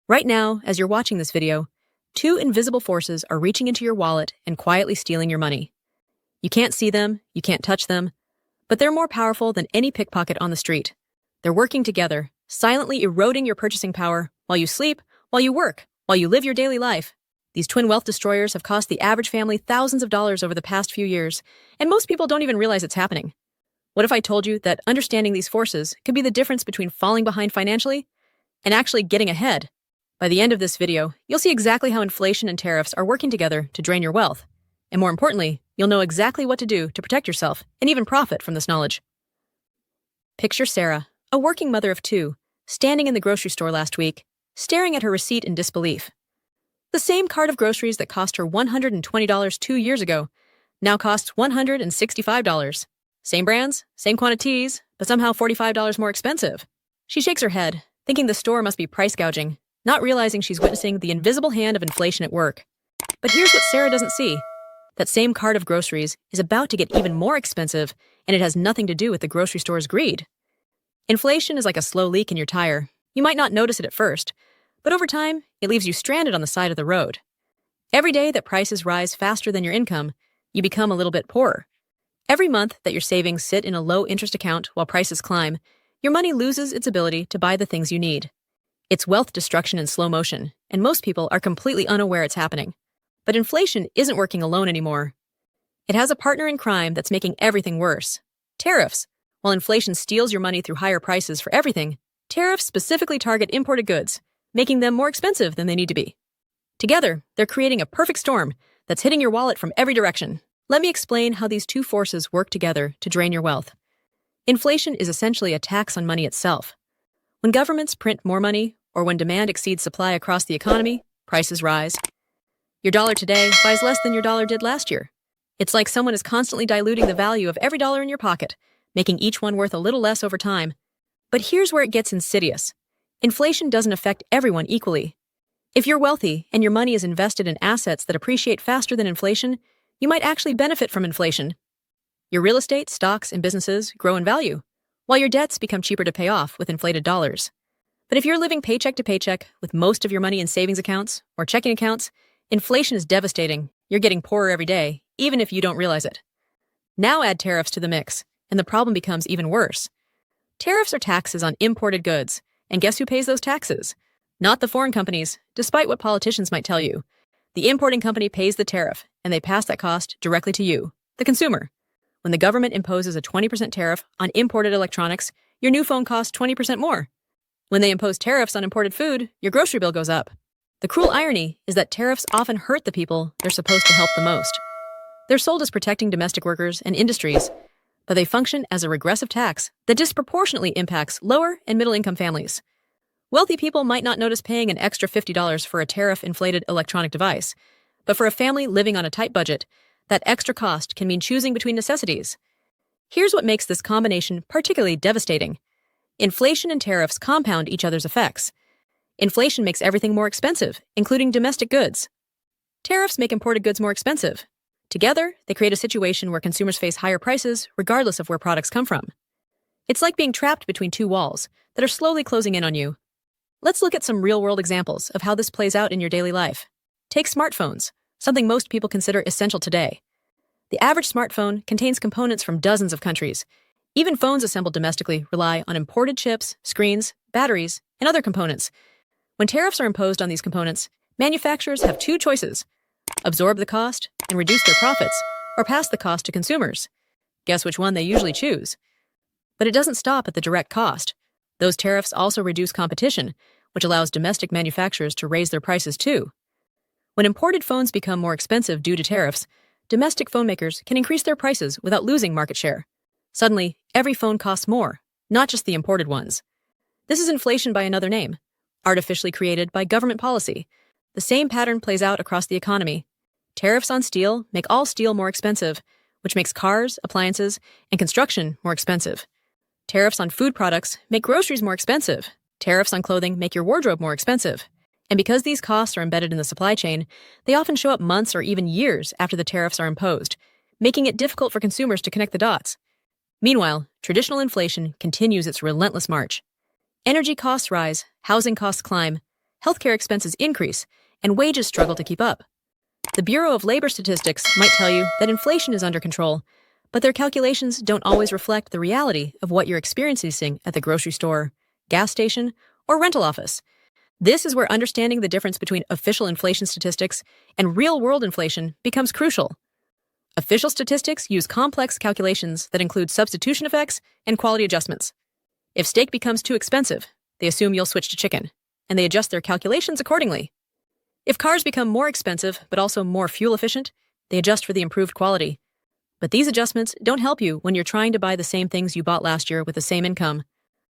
Right now, as you're watching this video, two invisible forces are reaching into your wallet and quietly stealing your money. You can't see them, you can't touch them, but they're more powerful than any pickpocket on the street. They're working together, silently eroding your purchasing power while you sleep, while you work, while you live your daily life. These twin wealth destroyers have cost the average family thousands of dollars over the past few years, and most people don't even realize it's happening. What if I told you that understanding these forces could be the difference between falling behind financially and actually getting ahead? By the end of this video, you'll see exactly how inflation and tariffs are working together to drain your wealth. And more importantly, you'll know exactly what to do to protect yourself and even profit from this knowledge. Picture Sarah, a working mother of two, standing in the grocery store last week, staring at her receipt in disbelief. The same cart of groceries that cost her $120 2 years ago now costs $165. Same brands, same quantities, but somehow $45 more expensive. She shakes her head, thinking the store must be price gouging, not realizing she's witnessing the invisible hand of inflation at work. But here's what Sarah doesn't see. That same cart of groceries is about to get even more expensive, and it has nothing to do with the grocery store's greed. Inflation is like a slow leak in your tire. You might not notice it at first, but over time, it leaves you stranded on the side of the road. Every day that prices rise faster than your income, you become a little bit poorer. Every month that your savings sit in a low-interest account while prices climb, your money loses its ability to buy the things you need. It's wealth destruction in slow motion, and most people are completely unaware it's happening. But inflation isn't working alone anymore. It has a partner in crime that's making everything worse. Tariffs. While inflation steals your money through higher prices for everything, tariffs specifically target imported goods, making them more expensive than they need to be. Together, they're creating a perfect storm that's hitting your wallet from every direction. Let me explain how these two forces work together to drain your wealth. Inflation is essentially a tax on money itself. When governments print more money, or when demand exceeds supply across the economy, prices rise. Your dollar today buys less than your dollar did last year. It's like someone is constantly diluting the value of every dollar in your pocket, making each one worth a little less over time. But here's where it gets insidious. Inflation doesn't affect everyone equally. If you're wealthy and your money is invested in assets that appreciate faster than inflation, you might actually benefit from inflation. Your real estate, stocks, and businesses grow in value, while your debts become cheaper to pay off with inflated dollars. But if you're living paycheck to paycheck with most of your money in savings accounts or checking accounts, inflation is devastating. You're getting poorer every day, even if you don't realize it. Now add tariffs to the mix, and the problem becomes even worse. Tariffs are taxes on imported goods, and guess who pays those taxes? Not the foreign companies, despite what politicians might tell you. The importing company pays the tariff, and they pass that cost directly to you, the consumer. When the government imposes a 20% tariff on imported electronics, your new phone costs 20% more. When they impose tariffs on imported food, your grocery bill goes up. The cruel irony is that tariffs often hurt the people they're supposed to help the most. They're sold as protecting domestic workers and industries, but they function as a regressive tax that disproportionately impacts lower and middle-income families. Wealthy people might not notice paying an extra $50 for a tariff-inflated electronic device, but for a family living on a tight budget, that extra cost can mean choosing between necessities. Here's what makes this combination particularly devastating. Inflation and tariffs compound each other's effects. Inflation makes everything more expensive, including domestic goods. Tariffs make imported goods more expensive. Together, they create a situation where consumers face higher prices regardless of where products come from. It's like being trapped between two walls that are slowly closing in on you. Let's look at some real-world examples of how this plays out in your daily life. Take smartphones, something most people consider essential today. The average smartphone contains components from dozens of countries. Even phones assembled domestically rely on imported chips, screens, batteries, and other components. When tariffs are imposed on these components, manufacturers have two choices: absorb the cost and reduce their profits, or pass the cost to consumers. Guess which one they usually choose? But it doesn't stop at the direct cost. Those tariffs also reduce competition, which allows domestic manufacturers to raise their prices too. When imported phones become more expensive due to tariffs, domestic phone makers can increase their prices without losing market share. Suddenly, every phone costs more, not just the imported ones. This is inflation by another name, artificially created by government policy. The same pattern plays out across the economy. Tariffs on steel make all steel more expensive, which makes cars, appliances, and construction more expensive. Tariffs on food products make groceries more expensive. Tariffs on clothing make your wardrobe more expensive. And because these costs are embedded in the supply chain, they often show up months or even years after the tariffs are imposed, making it difficult for consumers to connect the dots. Meanwhile, traditional inflation continues its relentless march. Energy costs rise, housing costs climb, healthcare expenses increase, and wages struggle to keep up. The Bureau of Labor Statistics might tell you that inflation is under control, but their calculations don't always reflect the reality of what you're experiencing at the grocery store, gas station, or rental office. This is where understanding the difference between official inflation statistics and real-world inflation becomes crucial. Official statistics use complex calculations that include substitution effects and quality adjustments. If steak becomes too expensive, they assume you'll switch to chicken, and they adjust their calculations accordingly. If cars become more expensive but also more fuel efficient, they adjust for the improved quality. But these adjustments don't help you when you're trying to buy the same things you bought last year with the same income.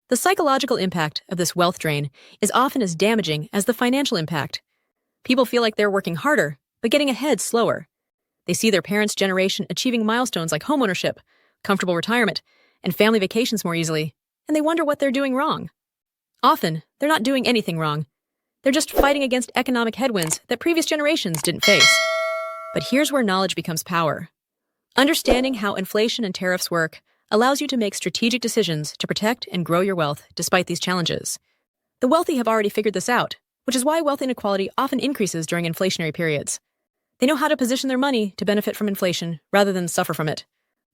The psychological impact of this wealth drain is often as damaging as the financial impact. People feel like they're working harder, but getting ahead slower. They see their parents' generation achieving milestones like homeownership, comfortable retirement, and family vacations more easily, and they wonder what they're doing wrong. Often, they're not doing anything wrong. They're just fighting against economic headwinds that previous generations didn't face. But here's where knowledge becomes power. Understanding how inflation and tariffs work allows you to make strategic decisions to protect and grow your wealth despite these challenges. The wealthy have already figured this out, which is why wealth inequality often increases during inflationary periods. They know how to position their money to benefit from inflation rather than suffer from it.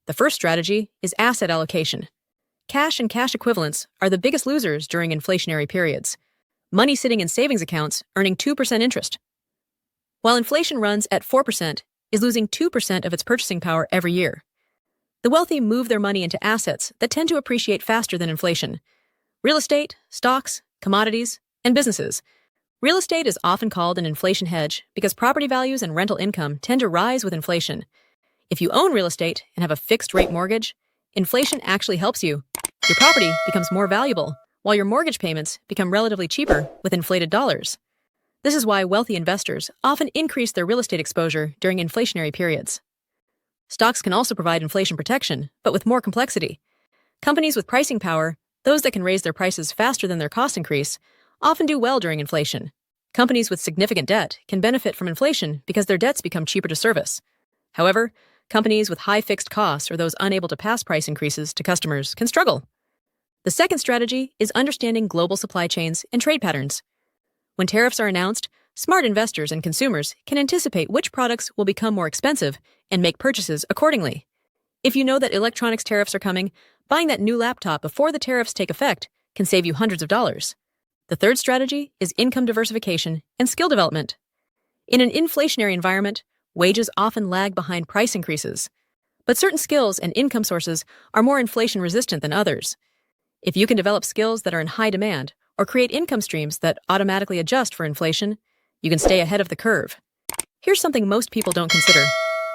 The first strategy is asset allocation. Cash and cash equivalents are the biggest losers during inflationary periods. Money sitting in savings accounts earning 2% interest, while inflation runs at 4%, is losing 2% of its purchasing power every year. The wealthy move their money into assets that tend to appreciate faster than inflation. Real estate, stocks, commodities, and businesses. Real estate is often called an inflation hedge because property values and rental income tend to rise with inflation. If you own real estate and have a fixed-rate mortgage, inflation actually helps you. Your property becomes more valuable, while your mortgage payments become relatively cheaper with inflated dollars. This is why wealthy investors often increase their real estate exposure during inflationary periods. Stocks can also provide inflation protection, but with more complexity. Companies with pricing power, those that can raise their prices faster than their cost increase, often do well during inflation. Companies with significant debt can benefit from inflation because their debts become cheaper to service. However, companies with high fixed costs or those unable to pass price increases to customers can struggle. The second strategy is understanding global supply chains and trade patterns. When tariffs are announced, smart investors and consumers can anticipate which products will become more expensive and make purchases accordingly. If you know that electronics tariffs are coming, buying that new laptop before the tariffs take effect can save you hundreds of dollars. The third strategy is income diversification and skill development. In an inflationary environment, wages often lag behind price increases. But certain skills and income sources are more inflation-resistant than others. If you can develop skills that are in high demand or create income streams that automatically adjust for inflation, you can stay ahead of the curve. Here's something most people don't consider.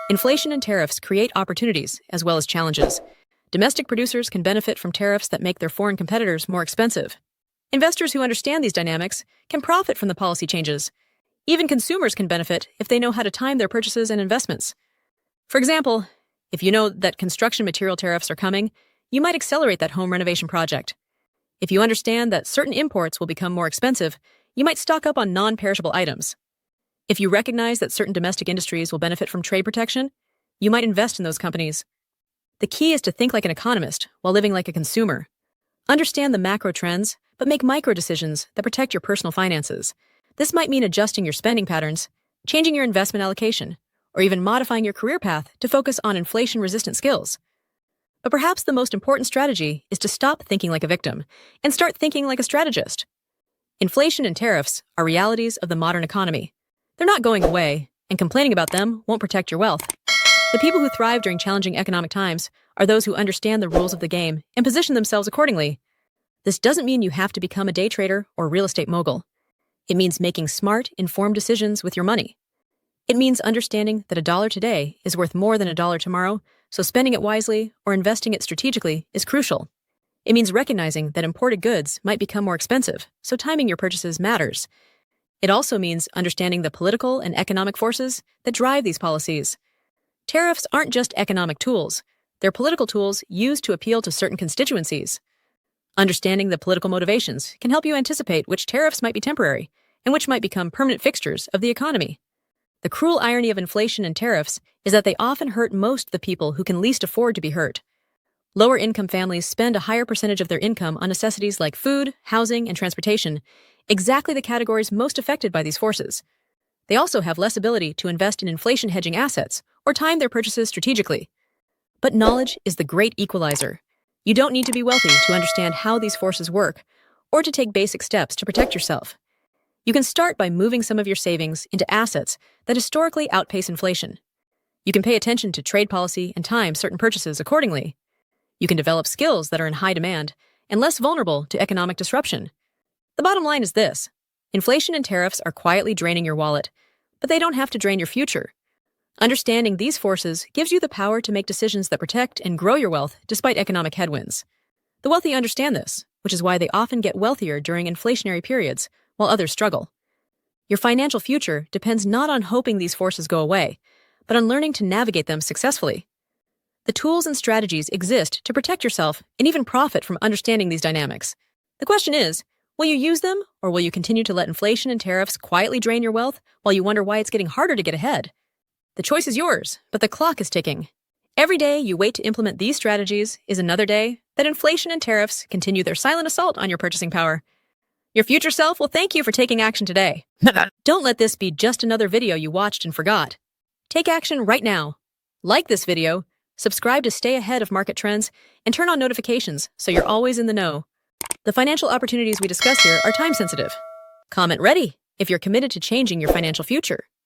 Inflation and tariffs create opportunities as well as challenges. Domestic producers can benefit from tariffs that make their foreign competitors more expensive. Investors who understand these dynamics can profit from the policy changes. Even consumers can benefit if they know how to time their purchases and investments. For example, if you know that construction material tariffs are coming, you might accelerate that home renovation project. If you understand that certain imports will become more expensive, you might stock up on non-perishable items. If you recognize that certain domestic industries will benefit from trade protection, you might invest in those companies. The key is to think like an economist while living like a consumer. Understand the macro trends, but make micro decisions that protect your personal finances. This might mean adjusting your spending patterns, changing your investment allocation, or even modifying your career path to focus on inflation-resistant skills. But perhaps the most important strategy is to stop thinking like a victim and start thinking like a strategist. Inflation and tariffs are realities of the modern economy. They're not going away, and complaining about them won't protect your wealth. The people who thrive during challenging economic times are those who understand the rules of the game and position themselves accordingly. This doesn't mean you have to become a day trader or real estate mogul. It means making smart, informed decisions with your money. It means understanding that $1 today is worth more than $1 tomorrow, so spending it wisely or investing it strategically is crucial. It means recognizing that imported goods might become more expensive, so timing your purchases matters. It also means understanding the political and economic forces that drive these policies. Tariffs aren't just economic tools. They're political tools used to appeal to certain constituencies. Understanding the political motivations can help you anticipate which tariffs might be temporary and which might become permanent fixtures of the economy. The cruel irony of inflation and tariffs is that they often hurt most the people who can least afford to be hurt. Lower-income families spend a higher percentage of their income on necessities like food, housing, and transportation, exactly the categories most affected by these forces. They also have less ability to invest in inflation hedging assets or time their purchases strategically. But knowledge is the great equalizer. You don't need to be wealthy to understand how these forces work or to take basic steps to protect yourself. You can start by moving some of your savings into assets that historically outpace inflation. You can pay attention to trade policy and time certain purchases accordingly. You can develop skills that are in high demand and less vulnerable to economic disruption. The bottom line is this: inflation and tariffs are quietly draining your wallet, but they don't have to drain your future. Understanding these forces gives you the power to make decisions that protect and grow your wealth despite economic headwinds. The wealthy understand this, which is why they often get wealthier during inflationary periods, while others struggle. Your financial future depends not on hoping these forces go away, but on learning to navigate them successfully. The tools and strategies exist to protect yourself and even profit from understanding these dynamics. The question is, will you use them, or will you continue to let inflation and tariffs quietly drain your wealth while you wonder why it's getting harder to get ahead? The choice is yours, but the clock is ticking. Every day you wait to implement these strategies is another day that inflation and tariffs continue their silent assault on your purchasing power. Your future self will thank you for taking action today. Don't let this be just another video you watched and forgot. Take action right now. Like this video, subscribe to stay ahead of market trends, and turn on notifications so you're always in the know. The financial opportunities we discuss here are time-sensitive. Comment ready if you're committed to changing your financial future.